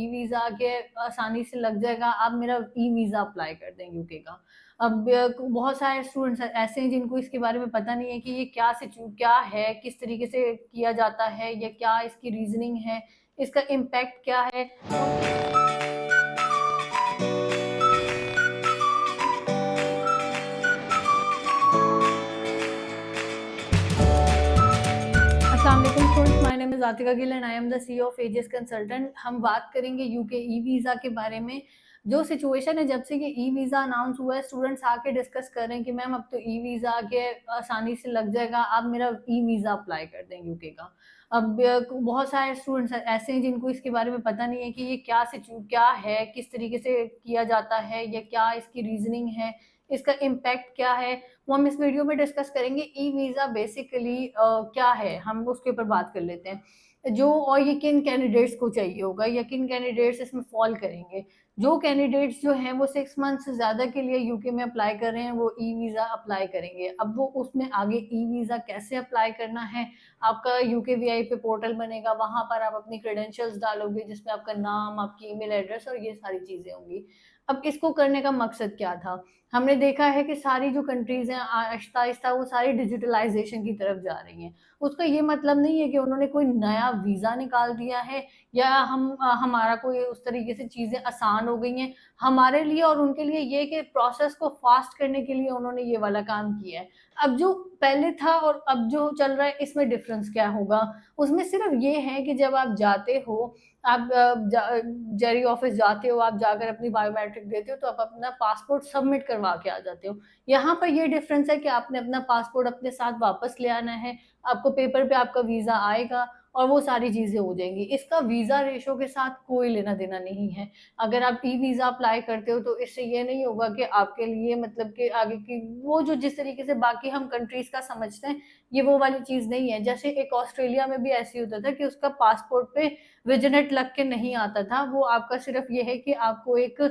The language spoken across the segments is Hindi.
वीज़ा के आसानी से लग जाएगा, आप मेरा ई-वीज़ा अप्लाई कर दें यूके का। अब बहुत सारे स्टूडेंट्स ऐसे हैं जिनको इसके बारे में पता नहीं है कि ये क्या है, किस तरीके से किया जाता है या क्या इसकी रीज़निंग है, इसका इम्पैक्ट क्या है। अस्सलाम वालेकुम students, my name is Atika Gill and I am the CEO of Aegis consultant. हम बात करेंगे यूके ई वीज़ा के बारे में। जो सिचुएशन है, जब से ये ई वीज़ा अनाउंस हुआ है, स्टूडेंट्स आके डिस्कस कर रहे हैं कि मैम अब तो ई वीज़ा के आसानी से लग जाएगा, आप मेरा ई वीज़ा अप्लाई कर दें यूके का। अब बहुत सारे स्टूडेंट्स ऐसे हैं जिनको इसके बारे में पता नहीं है कि ये क्या है, किस तरीके से किया जाता है या क्या इसकी रीज़निंग है, इसका इम्पैक्ट क्या है, वो हम इस वीडियो में डिस्कस करेंगे। ई वीज़ा बेसिकली क्या है, हम उसके ऊपर बात कर लेते हैं। जो और ये किन कैंडिडेट्स को चाहिए होगा या किन कैंडिडेट्स इसमें फॉल करेंगे। जो कैंडिडेट्स जो हैं वो 6 मंथ से ज़्यादा के लिए यूके में अप्लाई कर रहे हैं, वो ई वीज़ा अप्लाई करेंगे। अब वो उसमें आगे ई वीज़ा कैसे अप्लाई करना है, आपका यूके वीआई पे पोर्टल बनेगा, वहाँ पर आप अपनी क्रेडेंशियल्स डालोगे जिसमें आपका नाम, आपकी ईमेल एड्रेस और ये सारी चीज़ें होंगी। अब इसको करने का मकसद क्या था? हमने देखा है कि सारी जो कंट्रीज़ हैं आहिस्ता-आहिस्ता वो सारी डिजिटलाइज़ेशन की तरफ जा रही हैं। उसका ये मतलब नहीं है कि उन्होंने कोई नया वीज़ा निकाल दिया है या हमारा कोई उस तरीके से चीज़ें आसान हो गई हैं। हमारे लिए और उनके लिए ये कि प्रोसेस को फ़ास्ट करने के लिए उन्होंने ये वाला काम किया है। अब जो पहले था और अब जो चल रहा है, इसमें डिफ़रेंस क्या होगा? उसमें सिर्फ़ ये है कि जब आप जाते हो, आप जेरी ऑफिस जाते हो, आप जाकर अपनी बायोमेट्रिक देते हो, तो आप अपना पासपोर्ट सबमिट करवा के आ जाते हो। यहाँ पर ये डिफरेंस है कि आपने अपना पासपोर्ट अपने साथ वापस ले आना है, आपको पेपर पे आपका वीज़ा आएगा और वो सारी चीज़ें हो जाएँगी। इसका वीज़ा रेशो के साथ कोई लेना-देना नहीं है। अगर आप ई-वीज़ा अप्लाई करते हो, तो इससे ये नहीं होगा कि आपके लिए मतलब कि आगे की वो जो जिस तरीके से बाकी हम कंट्रीज़ का समझते हैं, ये वो वाली चीज़ नहीं है। जैसे एक ऑस्ट्रेलिया में भी ऐसे ही होता था कि उसका पासपोर्ट पे विजिनेट लग के नहीं आता था, वो आपका सिर्फ़ ये है कि आपको एक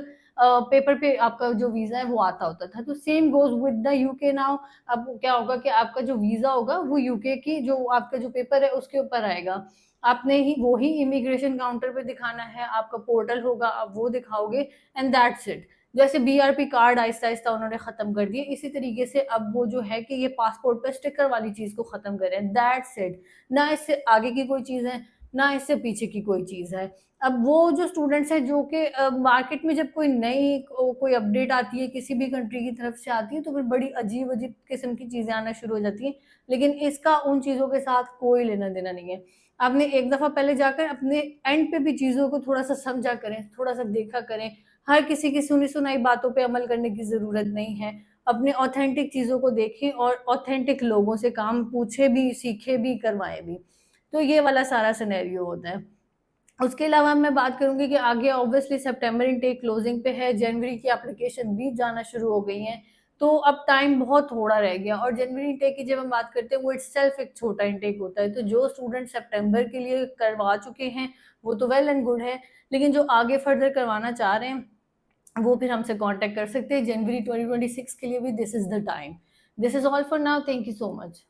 पेपर पे आपका जो वीज़ा है वो आता होता था। तो same goes with the UK now. अब क्या होगा कि आपका जो वीज़ा होगा वो यूके की जो आपका जो पेपर है उसके ऊपर आएगा। आपने ही वो ही इमिग्रेशन काउंटर पे दिखाना है, आपका पोर्टल होगा, आप वो दिखाओगे एंड दैट्स इट। जैसे बीआरपी कार्ड आहिस्ता-आहिस्ता उन्होंने ख़त्म कर दिए, इसी तरीके से अब वो जो है कि ये पासपोर्ट पे स्टिकर वाली चीज़ को ख़त्म कर रहे हैं, दैट्स इट। ना इससे आगे की कोई चीज़ है, ना इससे पीछे की कोई चीज़ है। अब वो जो स्टूडेंट्स हैं जो कि मार्केट में जब कोई नई कोई अपडेट आती है, किसी भी कंट्री की तरफ से आती है, तो फिर बड़ी अजीब-अजीब किस्म की चीज़ें आना शुरू हो जाती हैं। लेकिन इसका उन चीज़ों के साथ कोई लेना-देना नहीं है। आपने एक दफ़ा पहले जाकर अपने एंड पे भी चीज़ों को थोड़ा-सा समझा करें, थोड़ा-सा देखा करें। हर किसी की सुनी-सुनाई बातों पे अमल करने की ज़रूरत नहीं है। अपने ऑथेंटिक चीज़ों को देखें और ऑथेंटिक लोगों से काम पूछे भी, सीखे भी, करवाएँ भी। तो ये वाला सारा सिनेरियो होता है। उसके अलावा मैं बात करूँगी कि आगे ऑब्वियसली सितंबर इनटेक क्लोजिंग पे है, जनवरी की एप्लीकेशन भी जाना शुरू हो गई हैं, तो अब टाइम बहुत थोड़ा रह गया और जनवरी इनटेक की जब हम बात करते हैं, वो इटसेल्फ एक छोटा इनटेक होता है, तो जो स्टूडेंट सितंबर के लिए करवा चुके हैं, वो तो वेल एंड गुड है, लेकिन जो आगे फर्दर करवाना चाह रहे हैं, वो फिर हमसे कॉन्टैक्ट कर सकते हैं। जनवरी 2026 के लिए भी this is the time. This is all for now, thank you so much.